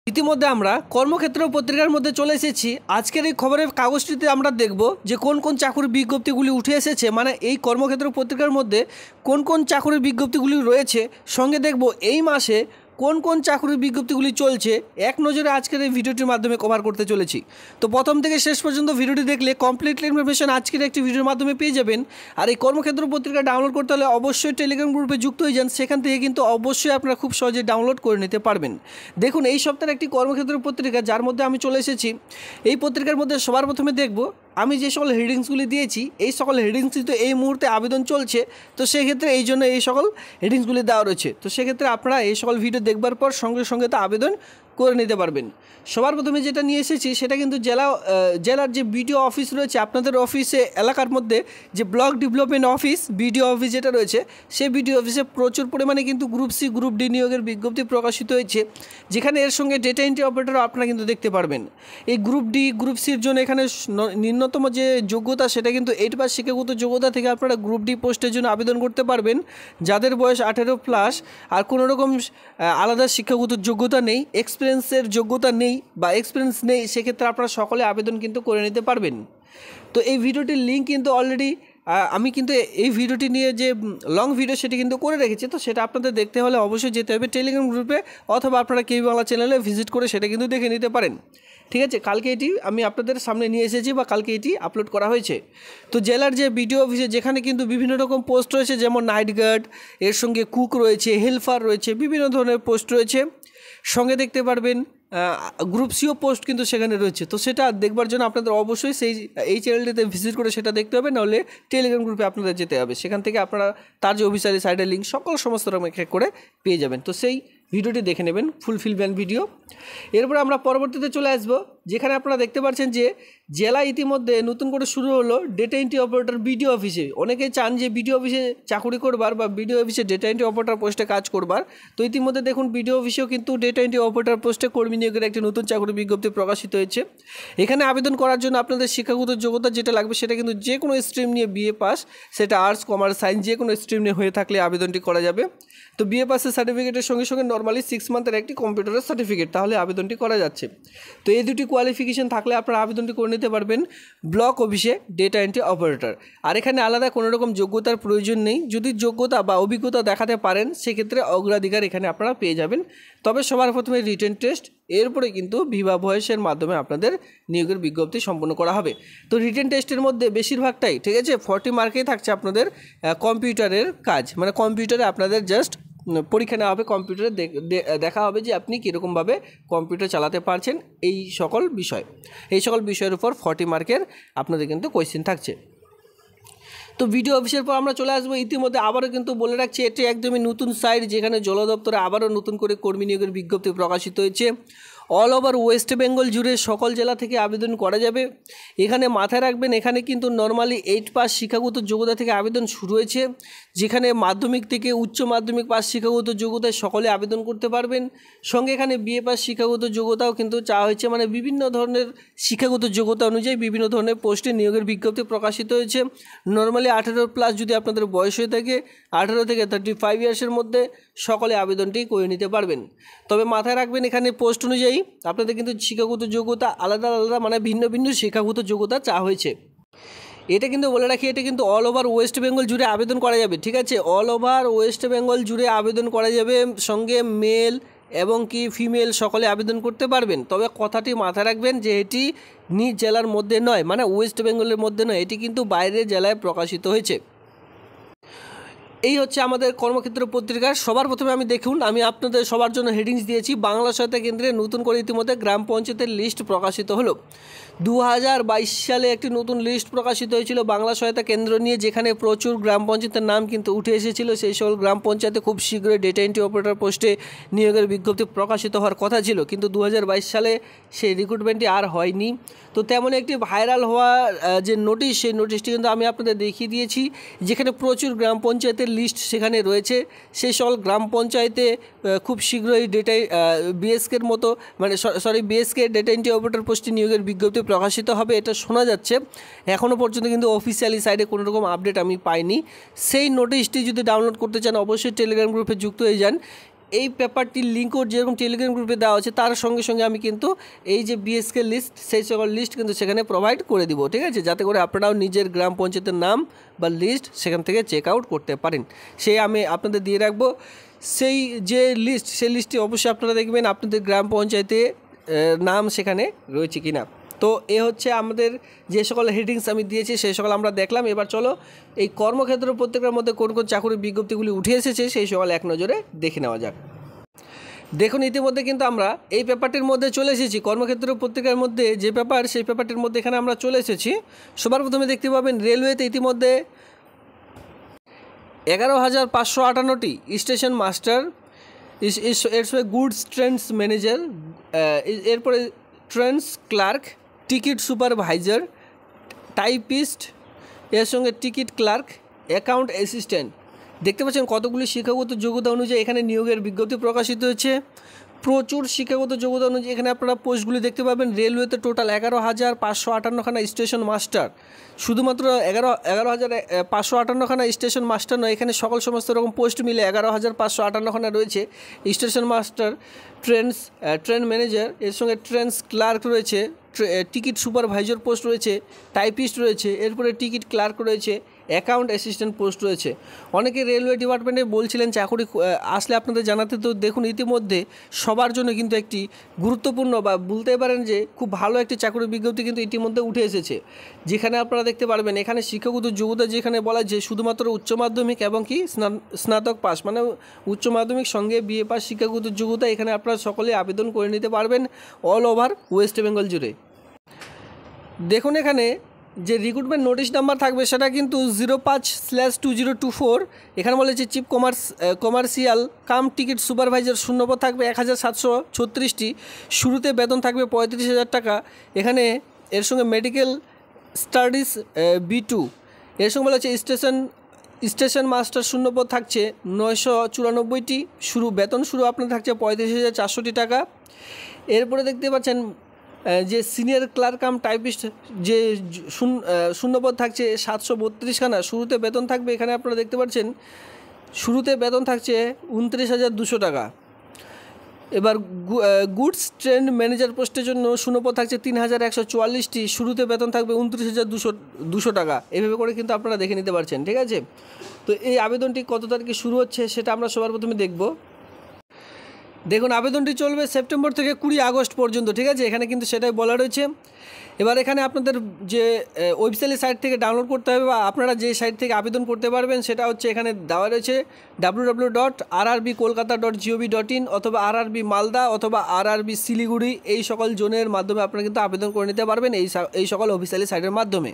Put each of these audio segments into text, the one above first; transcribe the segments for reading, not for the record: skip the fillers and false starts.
ইতিমধ্যে আমরা কর্মক্ষেত্র পত্রিকার মধ্যে চলে এসেছি। আজকের এই খবরের কাগজটিতে আমরা দেখব যে কোন কোন চাকরির বিজ্ঞপ্তিগুলি উঠে এসেছে, মানে এই কর্মক্ষেত্র পত্রিকার মধ্যে কোন কোন চাকরির বিজ্ঞপ্তিগুলি রয়েছে। সঙ্গে দেখব এই মাসে কোন কোন চাকরির বিজ্ঞপ্তিগুলি চলছে। এক নজরে আজকের এই ভিডিওটির মাধ্যমে কভার করতে চলেছি। তো প্রথম থেকে শেষ পর্যন্ত ভিডিওটি দেখলে কমপ্লিট ইনফরমেশন আজকের একটি ভিডিওর মাধ্যমে পেয়ে যাবেন। আর এই কর্মক্ষেত্র পত্রিকা ডাউনলোড করতে হলে অবশ্যই টেলিগ্রাম গ্রুপে যুক্ত হয়ে যান। সেখান থেকে কিন্তু অবশ্যই আপনারা খুব সহজে ডাউনলোড করে নিতে পারবেন। দেখুন, এই সপ্তাহের একটি কর্মক্ষেত্র পত্রিকা যার মধ্যে আমি চলে এসেছি। এই পত্রিকার মধ্যে সবার প্রথমে দেখব আমি যে সকল হেডিংসগুলি দিয়েছি, এই সকল হেডিংসই তো এই মুহূর্তে আবেদন চলছে। তো সেক্ষেত্রে এই জন্য এই সকল হেডিংসগুলি দেওয়া রয়েছে। তো সেক্ষেত্রে আপনারা এই সকল ভিডিও দেখবার পর সঙ্গে সঙ্গে তো আবেদন করে নিতে পারবেন। সবার প্রথমে যেটা নিয়ে এসেছি সেটা কিন্তু জেলার যে বিডিও অফিস রয়েছে, আপনাদের অফিসে এলাকার মধ্যে যে block development office BDO office যেটা রয়েছে, সেই বিডিও অফিসে প্রচুর পরিমাণে কিন্তু গ্রুপ সি গ্রুপ ডি নিয়োগের বিজ্ঞপ্তি প্রকাশিত হয়েছে, যেখানে এর সঙ্গে ডেটা এন্ট্রি অপারেটরও আপনারা কিন্তু দেখতে পারবেন। এই গ্রুপ ডি গ্রুপ সির জন্য এখানে নিম্নতম যে যোগ্যতা সেটা কিন্তু 8 পাস শিক্ষাগত যোগ্যতা থেকে আপনারা গ্রুপ ডি পোস্টের জন্য আবেদন করতে পারবেন, যাদের বয়স 18+ আর কোনো রকম আলাদা শিক্ষাগত যোগ্যতা নেই, এক্সপিরিয়েন্সের যোগ্যতা নেই বা এক্সপিরিয়েন্স নেই, সেক্ষেত্রে আপনারা সকলে আবেদন কিন্তু করে নিতে পারবেন। তো এই ভিডিওটির লিঙ্ক কিন্তু অলরেডি আমি কিন্তু এই ভিডিওটি নিয়ে যে লং ভিডিও সেটি কিন্তু করে রেখেছি। তো সেটা আপনাদের দেখতে হলে অবশ্যই যেতে হবে টেলিগ্রাম গ্রুপে, অথবা আপনারা কেবি বাংলা চ্যানেলে ভিজিট করে সেটা কিন্তু দেখে নিতে পারেন। ঠিক আছে, কালকে এটি আমি আপনাদের সামনে নিয়ে এসেছি বা কালকে এটি আপলোড করা হয়েছে। তো জেলার যে বিডিও অফিসে যেখানে কিন্তু বিভিন্ন রকম পোস্ট রয়েছে, যেমন নাইট গার্ড, এর সঙ্গে কুক রয়েছে, হেল্পার রয়েছে, বিভিন্ন ধরনের পোস্ট রয়েছে। সঙ্গে দেখতে পারবেন গ্রুপ সিও পোস্ট কিন্তু সেখানে রয়েছে। তো সেটা দেখবার জন্য আপনাদের অবশ্যই এই চ্যানেলটিতে ভিজিট করে সেটা দেখতে হবে, নাহলে টেলিগ্রাম গ্রুপে আপনাদের যেতে হবে। সেখান থেকে আপনারা তার যে অফিসিয়ালি সাইটের লিঙ্ক সমস্ত রকম এক এক করে পেয়ে যাবেন। তো সেই ভিডিওটি দেখে নেবেন, ফুলফিলমেন্ট ভিডিও। এরপরে আমরা পরবর্তীতে চলে আসবো, যেখানে আপনারা দেখতে পাচ্ছেন যে জেলা ইতিমধ্যে নতুন করে শুরু হলো ডেটা এন্ট্রি অপারেটর বিডিও অফিসে। অনেকেই চান যে বিডিও অফিসে চাকরি করবার বা বিডিও অফিসে ডেটা এন্ট্রি অপারেটর পোস্টে কাজ করবার। তো ইতিমধ্যে দেখুন বিডিও অফিসেও কিন্তু ডেটা এন্ট্রি অপারেটর পোস্টে কর্মী নিয়োগের একটি নতুন চাকরি বিজ্ঞপ্তি প্রকাশিত হয়েছে। এখানে আবেদন করার জন্য আপনাদের শিক্ষাগত যোগ্যতা যেটা লাগবে সেটা কিন্তু যে কোনো স্ট্রিম নিয়ে বিএ পাস, সেটা আর্টস কমার্স সায়েন্স যে কোনো স্ট্রিম নিয়ে হয়ে থাকলে আবেদনটি করা যাবে। তো বিএ পাসের সার্টিফিকেটের সঙ্গে সঙ্গে নর্মালি 6 মান্থের একটি কম্পিউটারের সার্টিফিকেট, তাহলে আবেদনটি করা যাচ্ছে। তো এই দুটি কোয়ালিফিকেশন থাকলে আপনারা আবেদনটি করে নিতে পারবেন ব্লক অফিসে ডেটা এন্ট্রি অপারেটর। আর এখানে আলাদা কোনো রকম যোগ্যতার প্রয়োজন নেই। যদি যোগ্যতা বা অভিজ্ঞতা দেখাতে পারেন সেক্ষেত্রে অগ্রাধিকার এখানে আপনারা পেয়ে যাবেন। তবে সবার প্রথমে রিটেন টেস্ট, এরপরে কিন্তু ভিভা ভয়েসের মাধ্যমে আপনাদের নিয়োগের বিজ্ঞপ্তি সম্পন্ন করা হবে। তো রিটেন টেস্টের মধ্যে বেশিরভাগটাই ঠিক আছে 40 মার্কেই থাকছে আপনাদের কম্পিউটারের কাজ, মানে কম্পিউটারে আপনাদের জাস্ট পরীক্ষা নেওয়া হবে, কম্পিউটারে দেখা হবে যে আপনি কীরকমভাবে কম্পিউটার চালাতে পারছেন। এই সকল বিষয়ের উপর 40 মার্কের আপনাদের কিন্তু কোয়েশ্চেন থাকছে। তো বিডিও অফিসের পর আমরা চলে আসবো, ইতিমধ্যে আবারও কিন্তু বলে রাখছি এটি একদমই নতুন সাইট, যেখানে জল দপ্তরে আবারও নতুন করে কর্মী নিয়োগের বিজ্ঞপ্তি প্রকাশিত হয়েছে। অল ওভার ওয়েস্ট বেঙ্গল জুড়ে সকল জেলা থেকে আবেদন করা যাবে। এখানে মাথায় রাখবেন, এখানে কিন্তু নর্মালি 8 পাস শিক্ষাগত যোগ্যতা থেকে আবেদন শুরু হয়েছে, যেখানে মাধ্যমিক থেকে উচ্চ মাধ্যমিক পাস শিক্ষাগত যোগ্যতায় সকলে আবেদন করতে পারবেন। সঙ্গে এখানে বিএ পাস শিক্ষাগত যোগ্যতাও কিন্তু চাওয়া হয়েছে, মানে বিভিন্ন ধরনের শিক্ষাগত যোগ্যতা অনুযায়ী বিভিন্ন ধরনের পোস্টে নিয়োগের বিজ্ঞপ্তি প্রকাশিত হয়েছে। নর্মালি 18+ যদি আপনাদের বয়স হয়ে থাকে, 18 থেকে 35 ইয়ার্সের মধ্যে সকলে আবেদনটি করে নিতে পারবেন। তবে মাথায় রাখবেন এখানে পোস্ট অনুযায়ী আপনাদের কিন্তু শিক্ষাগত যোগ্যতা আলাদা আলাদা, মানে ভিন্ন ভিন্ন শিক্ষাগত যোগ্যতা চাওয়া হয়েছে। এটা কিন্তু বলে রাখি, এটা কিন্তু অল ওভার ওয়েস্ট বেঙ্গল জুড়ে আবেদন করা যাবে। ঠিক আছে, অল ওভার ওয়েস্ট বেঙ্গল জুড়ে আবেদন করা যাবে। সঙ্গে মেল এবং কি ফিমেল সকলে আবেদন করতে পারবেন। তবে কথাটি মাথায় রাখবেন যে এটি নিজ জেলার মধ্যে নয়, মানে ওয়েস্ট বেঙ্গলের মধ্যে নয়, এটি কিন্তু বাইরের জেলায় প্রকাশিত হয়েছে। এই হচ্ছে আমাদের কর্মক্ষেত্র পত্রিকার। সবার প্রথমে আমি আপনাদের সবার জন্য হেডিংস দিয়েছি। বাংলা সহায়তা কেন্দ্রে নতুন করে ইতিমধ্যে গ্রাম পঞ্চায়েতের লিস্ট প্রকাশিত হলো। 2022 সালে একটি নতুন লিস্ট প্রকাশিত হয়েছিল বাংলা সহায়তা কেন্দ্র নিয়ে, যেখানে প্রচুর গ্রাম পঞ্চায়েতের নাম কিন্তু উঠে এসেছিল। সেই সকল গ্রাম পঞ্চায়েতে খুব শীঘ্রই ডেটা এন্ট্রি অপারেটর পোস্টে নিয়োগের বিজ্ঞপ্তি প্রকাশিত হওয়ার কথা ছিল, কিন্তু 2022 সালে সেই রিক্রুটমেন্টটি আর হয়নি। তো তেমন একটি ভাইরাল হওয়া যে নোটিশ, সেই নোটিশটি কিন্তু আমি আপনাদের দেখিয়ে দিয়েছি, যেখানে প্রচুর গ্রাম পঞ্চায়েতের লিস্ট সেখানে রয়েছে। সেই সকল গ্রাম পঞ্চায়েতে খুব শীঘ্রই বিএসকের মতো বিএসকে ডেটা এন্ট্রি অপারেটর পোস্টে নিয়োগের বিজ্ঞপ্তি প্রকাশিত হবে, এটা শোনা যাচ্ছে। এখনও পর্যন্ত কিন্তু অফিসিয়ালি সাইটে কোনো রকম আপডেট আমি পাইনি। সেই নোটিশটি যদি ডাউনলোড করতে চান অবশ্যই টেলিগ্রাম গ্রুপে যুক্ত হয়ে যান। এই পেপারটির লিঙ্কও যেরকম টেলিগ্রাম গ্রুপে দেওয়া আছে তার সঙ্গে সঙ্গে আমি কিন্তু এই যে বিএসকে লিস্ট সেই সকল লিস্ট কিন্তু সেখানে প্রোভাইড করে দিব, ঠিক আছে, যাতে করে আপনারাও নিজের গ্রাম পঞ্চায়েতের নাম বা লিস্ট সেখান থেকে চেক আউট করতে পারেন। সেই আমি আপনাদের দিয়ে রাখবো সেই যে লিস্ট, সেই লিস্টটি অবশ্যই আপনারা দেখবেন আপনাদের গ্রাম পঞ্চায়েতে নাম সেখানে রয়েছে কিনা। তো এ হচ্ছে আমাদের যে সকল হেডিংস আমি দিয়েছি সেই সকল আমরা দেখলাম। এবার চলো এই কর্মক্ষেত্র পত্রিকার মধ্যে কোন কোন চাকরির বিজ্ঞপ্তিগুলি উঠে এসেছে সেই সকল এক নজরে দেখে নেওয়া যাক। দেখুন ইতিমধ্যে কিন্তু আমরা এই পেপারটির মধ্যে চলে এসেছি। কর্মক্ষেত্র পত্রিকার মধ্যে যে পেপার, সেই পেপারটির মধ্যে এখানে আমরা চলে এসেছি। সবার প্রথমে দেখতে পাবেন রেলওয়েতে ইতিমধ্যে 11,558টি স্টেশন মাস্টার, এর সঙ্গে গুডস ট্রেন্স ম্যানেজার, এরপরে trains clerk, ticket supervisor, typist, এর সঙ্গে টিকিট ক্লার্ক, অ্যাকাউন্ট অ্যাসিস্ট্যান্ট। দেখতে পাচ্ছেন কতগুলি শিক্ষাগত যোগ্যতা অনুযায়ী এখানে নিয়োগের বিজ্ঞপ্তি প্রকাশিত হয়েছে। প্রচুর শিক্ষাগত যোগ্যতা অনুযায়ী এখানে আপনারা পোস্টগুলি দেখতে পাবেন। রেলওয়েতে টোটাল 11,558খানা স্টেশন মাস্টার, শুধুমাত্র 11,558খানা স্টেশন মাস্টার নয়, এখানে সকল সমস্ত রকম পোস্ট মিলে 11,558খানা রয়েছে। স্টেশন মাস্টার, ট্রেন ম্যানেজার, এর সঙ্গে ট্রেন্স ক্লার্ক রয়েছে, টিকিট সুপারভাইজার পোস্ট রয়েছে, টাইপিস্ট রয়েছে, এরপরে টিকিট ক্লার্ক রয়েছে, অ্যাকাউন্ট অ্যাসিস্ট্যান্ট পোস্ট রয়েছে। অনেকে রেলওয়ে ডিপার্টমেন্টে বলছিলেন চাকরি আসলে আপনাদের জানাতে, তো দেখুন ইতিমধ্যে সবার জন্য কিন্তু একটি গুরুত্বপূর্ণ বা বলতে পারেন যে খুব ভালো একটি চাকরির বিজ্ঞপ্তি কিন্তু ইতিমধ্যে উঠে এসেছে, যেখানে আপনারা দেখতে পারবেন এখানে শিক্ষাগত যোগ্যতা যেখানে বলা যে শুধুমাত্র উচ্চ মাধ্যমিক এবং কি স্নাতক পাস, মানে উচ্চ মাধ্যমিক সঙ্গে বিএ পাস শিক্ষাগত যোগ্যতা, এখানে আপনারা সকলে আবেদন করে নিতে পারবেন অল ওভার ওয়েস্ট বেঙ্গল জুড়ে। দেখুন এখানে যে রিক্রুটমেন্ট নোটিশ নাম্বার থাকবে সেটা কিন্তু 05/2024। এখানে বলেছে chief commercial cum ticket supervisor, শূন্যপদ থাকবে 1,736টি। শুরুতে বেতন থাকবে 35,000 টাকা। এখানে এর সঙ্গে মেডিকেল স্টাডিজ B2, এর সঙ্গে বলেছে স্টেশন মাস্টার শূন্যপদ থাকছে 994টি। বেতন শুরু আপনার থাকছে 35,400 টাকা। এরপরে দেখতে পাচ্ছেন যে সিনিয়র ক্লার্ক কাম টাইপিস্ট যে শূন্যপদ থাকছে 732খানা। শুরুতে বেতন থাকবে, এখানে আপনারা দেখতে পাচ্ছেন শুরুতে বেতন থাকছে 29,200 টাকা। এবার গুডস ট্রেন ম্যানেজার পোস্টের জন্য শূন্যপদ থাকছে 3,144টি। শুরুতে বেতন থাকবে 29,200 টাকা। এভাবে করে কিন্তু আপনারা দেখে নিতে পারছেন, ঠিক আছে। তো এই আবেদনটি কত তারিখে শুরু হচ্ছে সেটা আমরা সবার প্রথমে দেখব। দেখুন আবেদনটি চলবে সেপ্টেম্বর থেকে 20 আগস্ট পর্যন্ত, ঠিক আছে, এখানে কিন্তু সেটাই বলা রয়েছে। এবার এখানে আপনাদের যে ওয়েবসাইটের সাইট থেকে ডাউনলোড করতে হবে বা আপনারা যে সাইট থেকে আবেদন করতে পারবেন সেটা হচ্ছে এখানে দেওয়া রয়েছে www.rrbkolkata.gov.in অথবা RRB মালদা অথবা RRB শিলিগুড়ি, এই সকল জোনের মাধ্যমে আপনারা কিন্তু আবেদন করে নিতে পারবেন এই সকল অফিসিয়ালি সাইটের মাধ্যমে।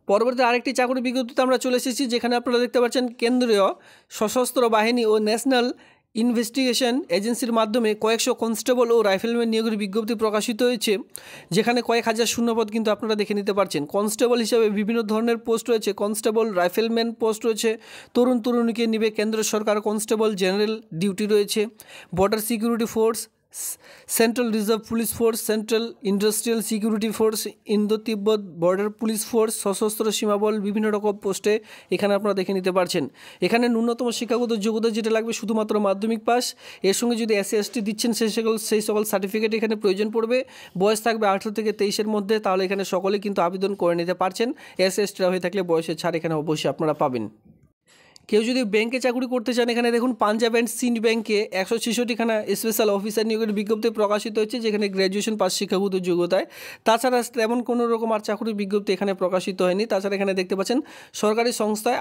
পরবর্তী আরেকটি চাকরি বিজ্ঞপ্তিতে আমরা চলে এসেছি, যেখানে আপনারা দেখতে পাচ্ছেন কেন্দ্রীয় সশস্ত্র বাহিনী ও ন্যাশনাল ইনভেস্টিগেশন এজেন্সির মাধ্যমে কয়েকশো কনস্টেবল ও রাইফেলম্যান নিয়োগের বিজ্ঞপ্তি প্রকাশিত হয়েছে, যেখানে কয়েক হাজার শূন্যপদ কিন্তু আপনারা দেখে নিতে পারছেন। কনস্টেবল হিসেবে বিভিন্ন ধরনের পোস্ট রয়েছে, কনস্টেবল, রাইফেলম্যান পোস্ট রয়েছে, তরুণীকে নিবে কেন্দ্র সরকার, কনস্টেবল জেনারেল ডিউটি রয়েছে, border security force, central reserve police force, central industrial security force, Indo তিব্বত বর্ডার পুলিশ ফোর্স, সশস্ত্র সীমাবল, বিভিন্ন রকম পোস্টে এখানে আপনারা দেখে নিতে পারছেন। এখানে ন্যূনতম শিক্ষাগত যোগ্যতা যেটা লাগবে শুধুমাত্র মাধ্যমিক পাস, এর সঙ্গে যদি SC/ST দিচ্ছেন সেই সকল সার্টিফিকেট এখানে প্রয়োজন পড়বে। বয়স থাকবে 18 থেকে 23-এর মধ্যে, তাহলে এখানে সকলে কিন্তু আবেদন করে নিতে পারছেন। SC/ST হয়ে থাকলে বয়সের ছাড় এখানে অবশ্যই আপনারা পাবেন। কেউ যদি ব্যাংকে চাকরি করতে চান, এখানে দেখুন পাঞ্জাব অ্যান্ড সিন্ড ব্যাংকে 166খানা স্পেশাল অফিসার নিয়োগের বিজ্ঞপ্তি প্রকাশিত হচ্ছে, যেখানে গ্র্যাজুয়েশন পাস শিক্ষাগত যোগ্যতায়। তাছাড়া তেমন কোনো রকম আর চাকরির বিজ্ঞপ্তি এখানে প্রকাশিত হয়নি। তাছাড়া এখানে দেখতে পাচ্ছেন সরকারি সংস্থায়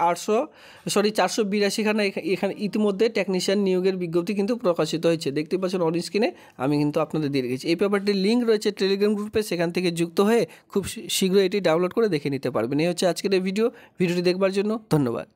482খানা এখানে ইতিমধ্যে টেকনিশিয়ান নিয়োগের বিজ্ঞপ্তি কিন্তু প্রকাশিত হয়েছে। দেখতে পাচ্ছেন অন স্ক্রিনে আমি কিন্তু আপনাদের দিয়ে রেখেছি। এই পেপারটির লিঙ্ক রয়েছে টেলিগ্রাম গ্রুপে, সেখান থেকে যুক্ত হয়ে খুব শীঘ্রই এটি ডাউনলোড করে দেখে নিতে পারবেন। এই হচ্ছে আজকের এই ভিডিওটি দেখবার জন্য ধন্যবাদ।